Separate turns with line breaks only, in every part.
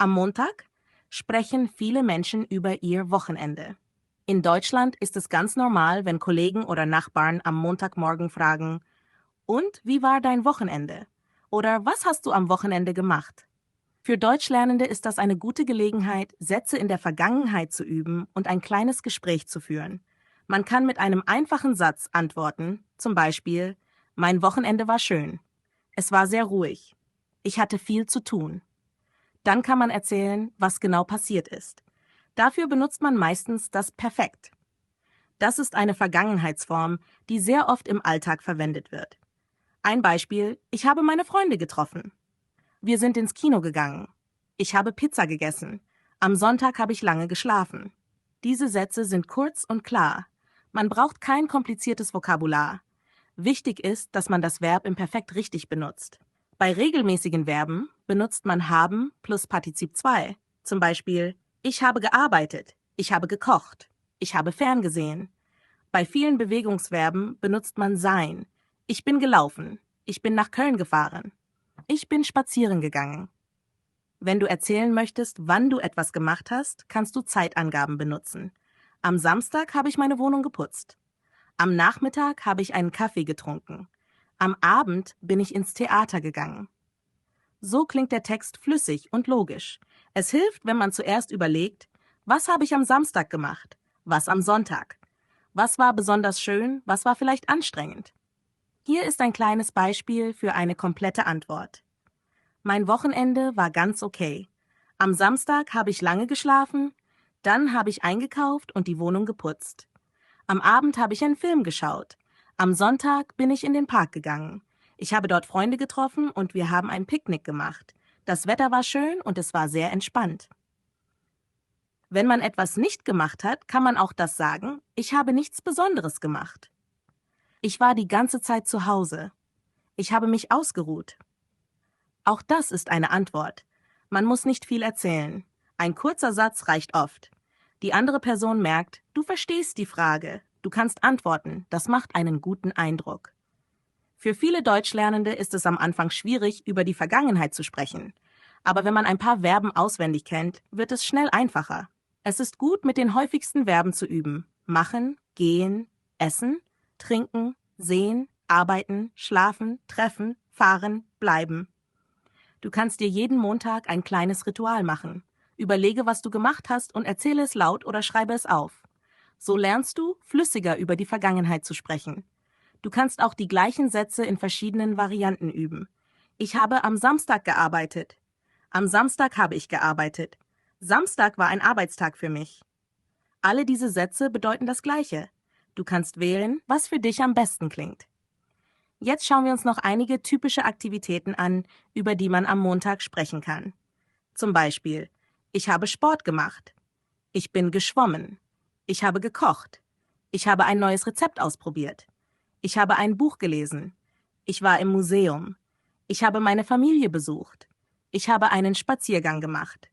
Am Montag sprechen viele Menschen über ihr Wochenende. In Deutschland ist es ganz normal, wenn Kollegen oder Nachbarn am Montagmorgen fragen, und wie war dein Wochenende? Oder was hast du am Wochenende gemacht? Für Deutschlernende ist das eine gute Gelegenheit, Sätze in der Vergangenheit zu üben und ein kleines Gespräch zu führen. Man kann mit einem einfachen Satz antworten, zum Beispiel, mein Wochenende war schön. Es war sehr ruhig. Ich hatte viel zu tun. Dann kann man erzählen, was genau passiert ist. Dafür benutzt man meistens das Perfekt. Das ist eine Vergangenheitsform, die sehr oft im Alltag verwendet wird. Ein Beispiel, ich habe meine Freunde getroffen. Wir sind ins Kino gegangen. Ich habe Pizza gegessen. Am Sonntag habe ich lange geschlafen. Diese Sätze sind kurz und klar. Man braucht kein kompliziertes Vokabular. Wichtig ist, dass man das Verb im Perfekt richtig benutzt. Bei regelmäßigen Verben benutzt man haben plus Partizip 2. Zum Beispiel, ich habe gearbeitet, ich habe gekocht, ich habe ferngesehen. Bei vielen Bewegungsverben benutzt man sein. Ich bin gelaufen, ich bin nach Köln gefahren, ich bin spazieren gegangen. Wenn du erzählen möchtest, wann du etwas gemacht hast, kannst du Zeitangaben benutzen. Am Samstag habe ich meine Wohnung geputzt. Am Nachmittag habe ich einen Kaffee getrunken. Am Abend bin ich ins Theater gegangen. So klingt der Text flüssig und logisch. Es hilft, wenn man zuerst überlegt, was habe ich am Samstag gemacht, was am Sonntag, was war besonders schön, was war vielleicht anstrengend. Hier ist ein kleines Beispiel für eine komplette Antwort. Mein Wochenende war ganz okay. Am Samstag habe ich lange geschlafen, dann habe ich eingekauft und die Wohnung geputzt. Am Abend habe ich einen Film geschaut. Am Sonntag bin ich in den Park gegangen. Ich habe dort Freunde getroffen und wir haben ein Picknick gemacht. Das Wetter war schön und es war sehr entspannt. Wenn man etwas nicht gemacht hat, kann man auch das sagen, ich habe nichts Besonderes gemacht. Ich war die ganze Zeit zu Hause. Ich habe mich ausgeruht. Auch das ist eine Antwort. Man muss nicht viel erzählen. Ein kurzer Satz reicht oft. Die andere Person merkt, du verstehst die Frage, du kannst antworten, das macht einen guten Eindruck. Für viele Deutschlernende ist es am Anfang schwierig, über die Vergangenheit zu sprechen. Aber wenn man ein paar Verben auswendig kennt, wird es schnell einfacher. Es ist gut, mit den häufigsten Verben zu üben. Machen, gehen, essen, trinken, sehen, arbeiten, schlafen, treffen, fahren, bleiben. Du kannst dir jeden Montag ein kleines Ritual machen. Überlege, was du gemacht hast und erzähle es laut oder schreibe es auf. So lernst du, flüssiger über die Vergangenheit zu sprechen. Du kannst auch die gleichen Sätze in verschiedenen Varianten üben. Ich habe am Samstag gearbeitet. Am Samstag habe ich gearbeitet. Samstag war ein Arbeitstag für mich. Alle diese Sätze bedeuten das Gleiche. Du kannst wählen, was für dich am besten klingt. Jetzt schauen wir uns noch einige typische Aktivitäten an, über die man am Montag sprechen kann. Zum Beispiel, ich habe Sport gemacht. Ich bin geschwommen. Ich habe gekocht. Ich habe ein neues Rezept ausprobiert. Ich habe ein Buch gelesen. Ich war im Museum. Ich habe meine Familie besucht. Ich habe einen Spaziergang gemacht.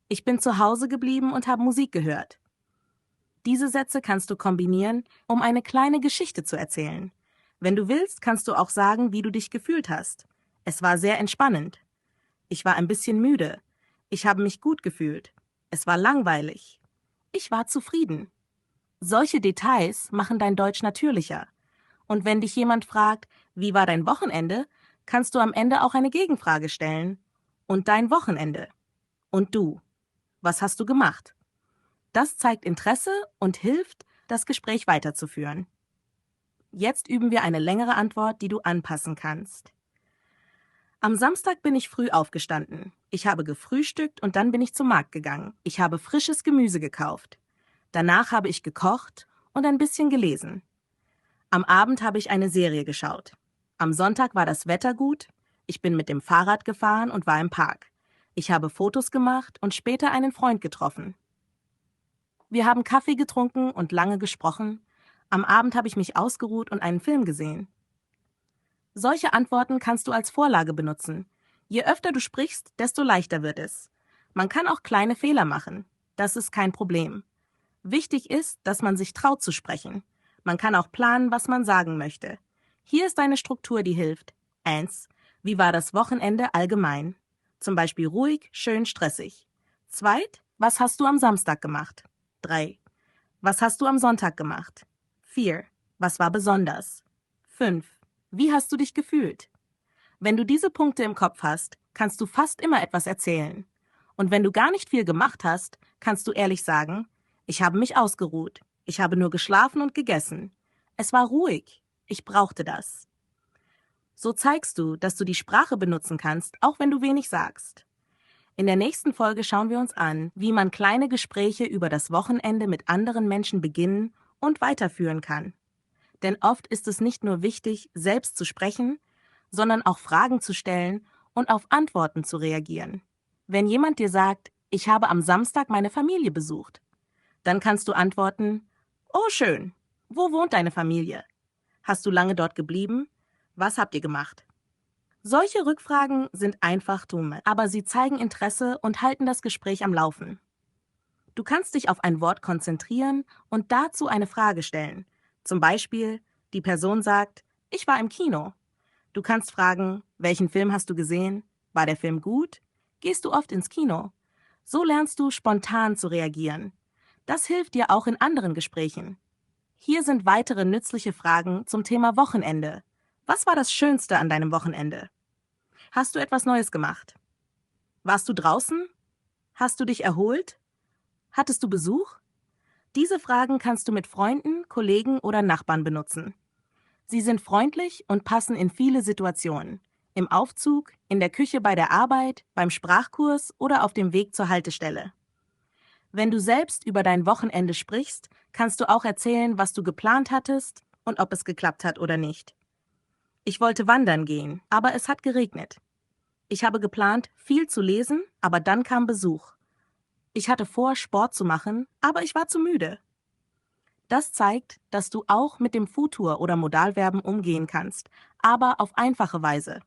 Ich bin zu Hause geblieben und habe Musik gehört. Diese Sätze kannst du kombinieren, um eine kleine Geschichte zu erzählen. Wenn du willst, kannst du auch sagen, wie du dich gefühlt hast. Es war sehr entspannend. Ich war ein bisschen müde. Ich habe mich gut gefühlt. Es war langweilig. Ich war zufrieden. Solche Details machen dein Deutsch natürlicher. Und wenn dich jemand fragt, wie war dein Wochenende, kannst du am Ende auch eine Gegenfrage stellen. Und dein Wochenende? Und du? Was hast du gemacht? Das zeigt Interesse und hilft, das Gespräch weiterzuführen. Jetzt üben wir eine längere Antwort, die du anpassen kannst. Am Samstag bin ich früh aufgestanden. Ich habe gefrühstückt und dann bin ich zum Markt gegangen. Ich habe frisches Gemüse gekauft. Danach habe ich gekocht und ein bisschen gelesen. Am Abend habe ich eine Serie geschaut. Am Sonntag war das Wetter gut. Ich bin mit dem Fahrrad gefahren und war im Park. Ich habe Fotos gemacht und später einen Freund getroffen. Wir haben Kaffee getrunken und lange gesprochen. Am Abend habe ich mich ausgeruht und einen Film gesehen. Solche Antworten kannst du als Vorlage benutzen. Je öfter du sprichst, desto leichter wird es. Man kann auch kleine Fehler machen. Das ist kein Problem. Wichtig ist, dass man sich traut zu sprechen. Man kann auch planen, was man sagen möchte. Hier ist eine Struktur, die hilft. 1. Wie war das Wochenende allgemein? Zum Beispiel ruhig, schön, stressig. 2. Was hast du am Samstag gemacht? 3. Was hast du am Sonntag gemacht? 4. Was war besonders? 5. Wie hast du dich gefühlt? Wenn du diese Punkte im Kopf hast, kannst du fast immer etwas erzählen. Und wenn du gar nicht viel gemacht hast, kannst du ehrlich sagen, ich habe mich ausgeruht. Ich habe nur geschlafen und gegessen. Es war ruhig. Ich brauchte das. So zeigst du, dass du die Sprache benutzen kannst, auch wenn du wenig sagst. In der nächsten Folge schauen wir uns an, wie man kleine Gespräche über das Wochenende mit anderen Menschen beginnen und weiterführen kann. Denn oft ist es nicht nur wichtig, selbst zu sprechen, sondern auch Fragen zu stellen und auf Antworten zu reagieren. Wenn jemand dir sagt, ich habe am Samstag meine Familie besucht, dann kannst du antworten, oh schön, wo wohnt deine Familie? Hast du lange dort geblieben? Was habt ihr gemacht? Solche Rückfragen sind einfach dumme, aber sie zeigen Interesse und halten das Gespräch am Laufen. Du kannst dich auf ein Wort konzentrieren und dazu eine Frage stellen. Zum Beispiel, die Person sagt, ich war im Kino. Du kannst fragen, welchen Film hast du gesehen? War der Film gut? Gehst du oft ins Kino? So lernst du spontan zu reagieren. Das hilft dir auch in anderen Gesprächen. Hier sind weitere nützliche Fragen zum Thema Wochenende. Was war das Schönste an deinem Wochenende? Hast du etwas Neues gemacht? Warst du draußen? Hast du dich erholt? Hattest du Besuch? Diese Fragen kannst du mit Freunden, Kollegen oder Nachbarn benutzen. Sie sind freundlich und passen in viele Situationen. Im Aufzug, in der Küche bei der Arbeit, beim Sprachkurs oder auf dem Weg zur Haltestelle. Wenn du selbst über dein Wochenende sprichst, kannst du auch erzählen, was du geplant hattest und ob es geklappt hat oder nicht. Ich wollte wandern gehen, aber es hat geregnet. Ich habe geplant, viel zu lesen, aber dann kam Besuch. Ich hatte vor, Sport zu machen, aber ich war zu müde. Das zeigt, dass du auch mit dem Futur oder Modalverben umgehen kannst, aber auf einfache Weise.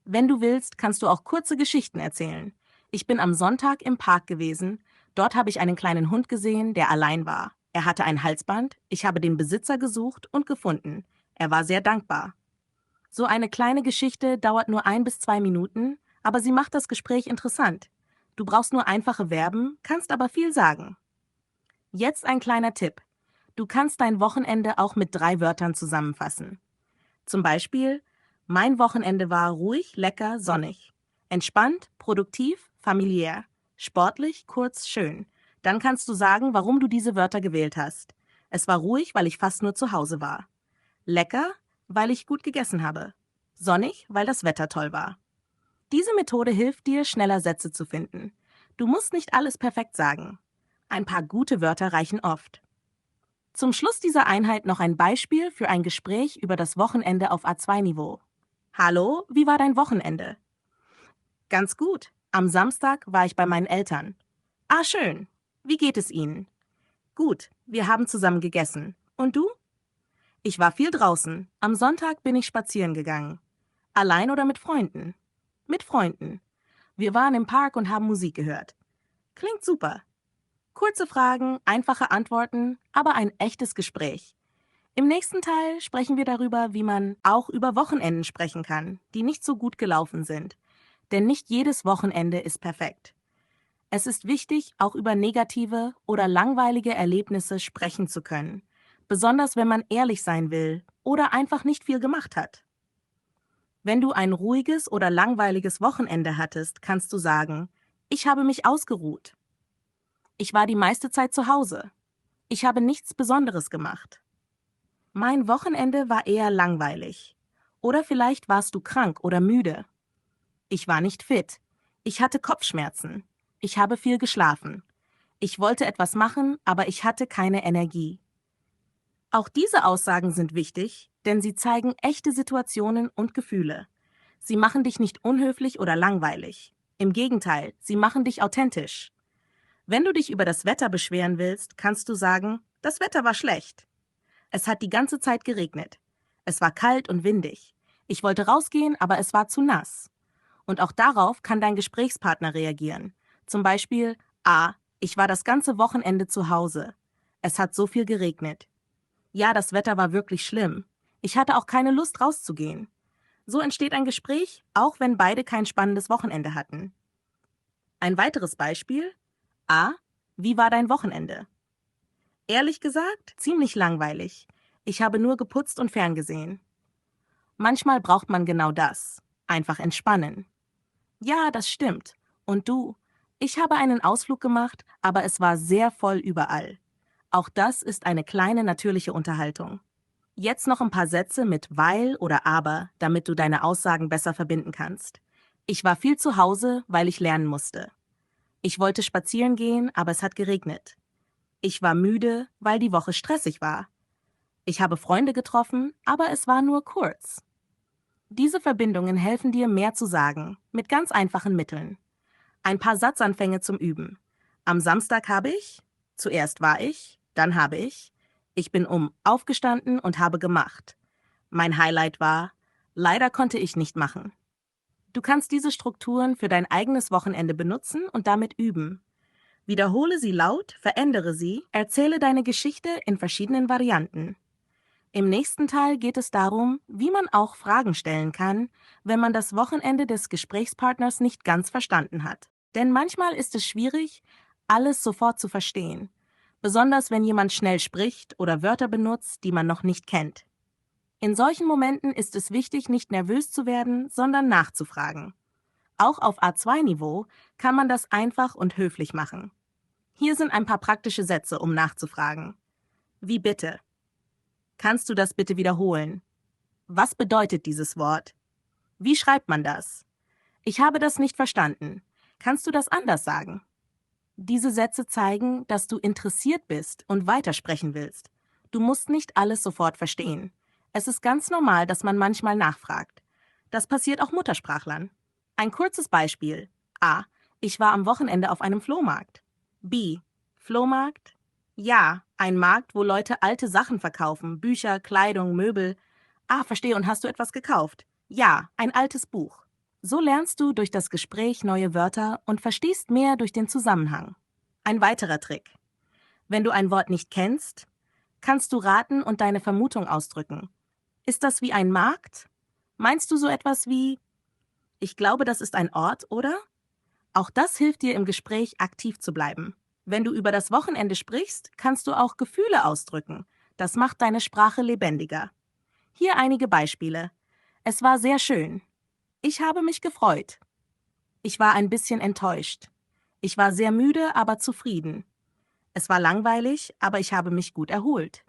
Wenn du willst, kannst du auch kurze Geschichten erzählen. Ich bin am Sonntag im Park gewesen. Dort habe ich einen kleinen Hund gesehen, der allein war. Er hatte ein Halsband. Ich habe den Besitzer gesucht und gefunden. Er war sehr dankbar. So eine kleine Geschichte dauert nur 1 bis 2 Minuten, aber sie macht das Gespräch interessant. Du brauchst nur einfache Verben, kannst aber viel sagen. Jetzt ein kleiner Tipp. Du kannst dein Wochenende auch mit 3 Wörtern zusammenfassen. Zum Beispiel, mein Wochenende war ruhig, lecker, sonnig. Entspannt, produktiv, familiär. Sportlich, kurz, schön. Dann kannst du sagen, warum du diese Wörter gewählt hast. Es war ruhig, weil ich fast nur zu Hause war. Lecker, weil ich gut gegessen habe. Sonnig, weil das Wetter toll war. Diese Methode hilft dir, schneller Sätze zu finden. Du musst nicht alles perfekt sagen. Ein paar gute Wörter reichen oft. Zum Schluss dieser Einheit noch ein Beispiel für ein Gespräch über das Wochenende auf A2-Niveau. Hallo, wie war dein Wochenende? Ganz gut. Am Samstag war ich bei meinen Eltern. Ah, schön. Wie geht es Ihnen? Gut, wir haben zusammen gegessen. Und du? Ich war viel draußen. Am Sonntag bin ich spazieren gegangen. Allein oder mit Freunden? Mit Freunden. Wir waren im Park und haben Musik gehört. Klingt super. Kurze Fragen, einfache Antworten, aber ein echtes Gespräch. Im nächsten Teil sprechen wir darüber, wie man auch über Wochenenden sprechen kann, die nicht so gut gelaufen sind. Denn nicht jedes Wochenende ist perfekt. Es ist wichtig, auch über negative oder langweilige Erlebnisse sprechen zu können. Besonders wenn man ehrlich sein will oder einfach nicht viel gemacht hat. Wenn du ein ruhiges oder langweiliges Wochenende hattest, kannst du sagen, ich habe mich ausgeruht. Ich war die meiste Zeit zu Hause. Ich habe nichts Besonderes gemacht. Mein Wochenende war eher langweilig. Oder vielleicht warst du krank oder müde. Ich war nicht fit. Ich hatte Kopfschmerzen. Ich habe viel geschlafen. Ich wollte etwas machen, aber ich hatte keine Energie. Auch diese Aussagen sind wichtig, denn sie zeigen echte Situationen und Gefühle. Sie machen dich nicht unhöflich oder langweilig. Im Gegenteil, sie machen dich authentisch. Wenn du dich über das Wetter beschweren willst, kannst du sagen, das Wetter war schlecht. Es hat die ganze Zeit geregnet. Es war kalt und windig. Ich wollte rausgehen, aber es war zu nass. Und auch darauf kann dein Gesprächspartner reagieren. Zum Beispiel, ich war das ganze Wochenende zu Hause. Es hat so viel geregnet. Ja, das Wetter war wirklich schlimm. Ich hatte auch keine Lust rauszugehen. So entsteht ein Gespräch, auch wenn beide kein spannendes Wochenende hatten. Ein weiteres Beispiel. A. Wie war dein Wochenende? Ehrlich gesagt, ziemlich langweilig. Ich habe nur geputzt und ferngesehen. Manchmal braucht man genau das. Einfach entspannen. Ja, das stimmt. Und du? Ich habe einen Ausflug gemacht, aber es war sehr voll überall. Auch das ist eine kleine natürliche Unterhaltung. Jetzt noch ein paar Sätze mit weil oder aber, damit du deine Aussagen besser verbinden kannst. Ich war viel zu Hause, weil ich lernen musste. Ich wollte spazieren gehen, aber es hat geregnet. Ich war müde, weil die Woche stressig war. Ich habe Freunde getroffen, aber es war nur kurz. Diese Verbindungen helfen dir, mehr zu sagen, mit ganz einfachen Mitteln. Ein paar Satzanfänge zum Üben. Am Samstag habe ich, zuerst war ich, dann habe ich bin aufgestanden und habe gemacht. Mein Highlight war, leider konnte ich nicht machen. Du kannst diese Strukturen für dein eigenes Wochenende benutzen und damit üben. Wiederhole sie laut, verändere sie, erzähle deine Geschichte in verschiedenen Varianten. Im nächsten Teil geht es darum, wie man auch Fragen stellen kann, wenn man das Wochenende des Gesprächspartners nicht ganz verstanden hat. Denn manchmal ist es schwierig, alles sofort zu verstehen, besonders wenn jemand schnell spricht oder Wörter benutzt, die man noch nicht kennt. In solchen Momenten ist es wichtig, nicht nervös zu werden, sondern nachzufragen. Auch auf A2-Niveau kann man das einfach und höflich machen. Hier sind ein paar praktische Sätze, um nachzufragen. Wie bitte? Kannst du das bitte wiederholen? Was bedeutet dieses Wort? Wie schreibt man das? Ich habe das nicht verstanden. Kannst du das anders sagen? Diese Sätze zeigen, dass du interessiert bist und weitersprechen willst. Du musst nicht alles sofort verstehen. Es ist ganz normal, dass man manchmal nachfragt. Das passiert auch Muttersprachlern. Ein kurzes Beispiel. A. Ich war am Wochenende auf einem Flohmarkt. B. Flohmarkt? Ja, ein Markt, wo Leute alte Sachen verkaufen. Bücher, Kleidung, Möbel. Ah, verstehe. Und hast du etwas gekauft? Ja, ein altes Buch. So lernst du durch das Gespräch neue Wörter und verstehst mehr durch den Zusammenhang. Ein weiterer Trick. Wenn du ein Wort nicht kennst, kannst du raten und deine Vermutung ausdrücken. Ist das wie ein Markt? Meinst du so etwas wie, ich glaube, das ist ein Ort, oder? Auch das hilft dir im Gespräch aktiv zu bleiben. Wenn du über das Wochenende sprichst, kannst du auch Gefühle ausdrücken. Das macht deine Sprache lebendiger. Hier einige Beispiele. Es war sehr schön. Ich habe mich gefreut. Ich war ein bisschen enttäuscht. Ich war sehr müde, aber zufrieden. Es war langweilig, aber ich habe mich gut erholt.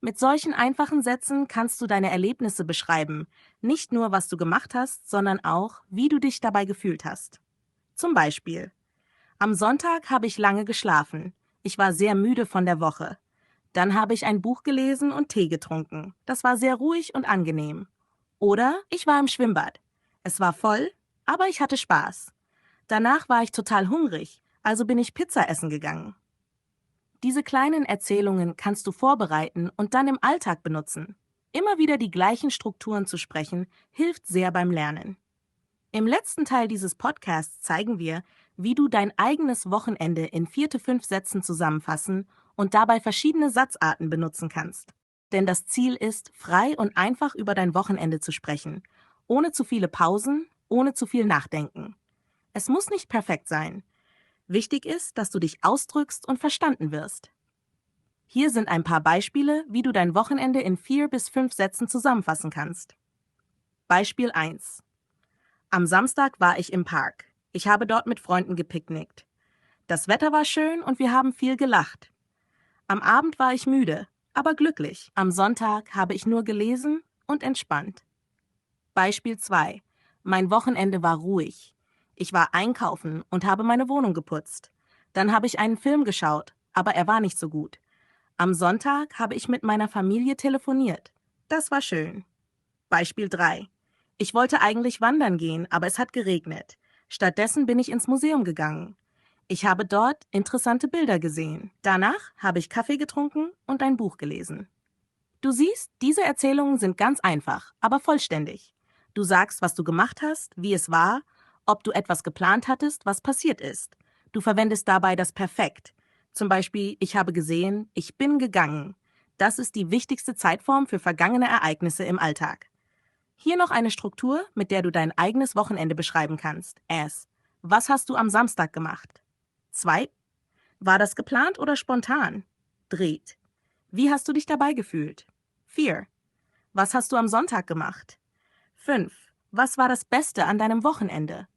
Mit solchen einfachen Sätzen kannst du deine Erlebnisse beschreiben, nicht nur, was du gemacht hast, sondern auch, wie du dich dabei gefühlt hast. Zum Beispiel: Am Sonntag habe ich lange geschlafen. Ich war sehr müde von der Woche. Dann habe ich ein Buch gelesen und Tee getrunken. Das war sehr ruhig und angenehm. Oder ich war im Schwimmbad. Es war voll, aber ich hatte Spaß. Danach war ich total hungrig, also bin ich Pizza essen gegangen. Diese kleinen Erzählungen kannst du vorbereiten und dann im Alltag benutzen. Immer wieder die gleichen Strukturen zu sprechen, hilft sehr beim Lernen. Im letzten Teil dieses Podcasts zeigen wir, wie du dein eigenes Wochenende in 4 bis 5 Sätzen zusammenfassen und dabei verschiedene Satzarten benutzen kannst. Denn das Ziel ist, frei und einfach über dein Wochenende zu sprechen, ohne zu viele Pausen, ohne zu viel Nachdenken. Es muss nicht perfekt sein. Wichtig ist, dass du dich ausdrückst und verstanden wirst. Hier sind ein paar Beispiele, wie du dein Wochenende in 4 bis 5 Sätzen zusammenfassen kannst. Beispiel 1. Am Samstag war ich im Park. Ich habe dort mit Freunden gepicknickt. Das Wetter war schön und wir haben viel gelacht. Am Abend war ich müde, aber glücklich. Am Sonntag habe ich nur gelesen und entspannt. Beispiel 2. Mein Wochenende war ruhig. Ich war einkaufen und habe meine Wohnung geputzt. Dann habe ich einen Film geschaut, aber er war nicht so gut. Am Sonntag habe ich mit meiner Familie telefoniert. Das war schön. Beispiel 3. Ich wollte eigentlich wandern gehen, aber es hat geregnet. Stattdessen bin ich ins Museum gegangen. Ich habe dort interessante Bilder gesehen. Danach habe ich Kaffee getrunken und ein Buch gelesen. Du siehst, diese Erzählungen sind ganz einfach, aber vollständig. Du sagst, was du gemacht hast, wie es war, ob du etwas geplant hattest, was passiert ist. Du verwendest dabei das Perfekt. Zum Beispiel, ich habe gesehen, ich bin gegangen. Das ist die wichtigste Zeitform für vergangene Ereignisse im Alltag. Hier noch eine Struktur, mit der du dein eigenes Wochenende beschreiben kannst. As. Was hast du am Samstag gemacht? 2. War das geplant oder spontan? Dreht. Wie hast du dich dabei gefühlt? 4. Was hast du am Sonntag gemacht? 5. Was war das Beste an deinem Wochenende?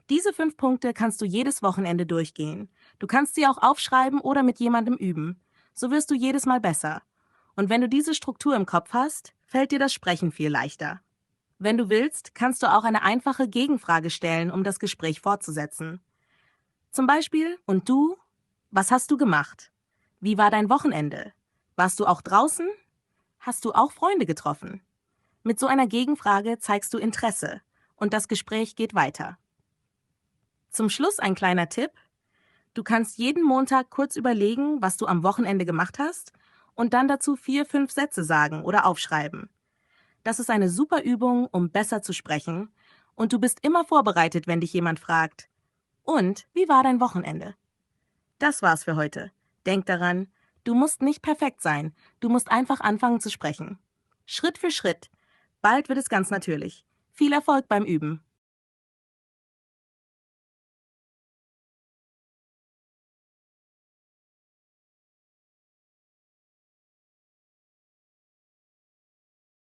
Diese 5 Punkte kannst du jedes Wochenende durchgehen. Du kannst sie auch aufschreiben oder mit jemandem üben. So wirst du jedes Mal besser. Und wenn du diese Struktur im Kopf hast, fällt dir das Sprechen viel leichter. Wenn du willst, kannst du auch eine einfache Gegenfrage stellen, um das Gespräch fortzusetzen. Zum Beispiel, und du? Was hast du gemacht? Wie war dein Wochenende? Warst du auch draußen? Hast du auch Freunde getroffen? Mit so einer Gegenfrage zeigst du Interesse und das Gespräch geht weiter. Zum Schluss ein kleiner Tipp. Du kannst jeden Montag kurz überlegen, was du am Wochenende gemacht hast und dann dazu 4, 5 Sätze sagen oder aufschreiben. Das ist eine super Übung, um besser zu sprechen und du bist immer vorbereitet, wenn dich jemand fragt: Und, wie war dein Wochenende? Das war's für heute. Denk daran, du musst nicht perfekt sein, du musst einfach anfangen zu sprechen. Schritt für Schritt. Bald wird es ganz natürlich. Viel Erfolg beim Üben.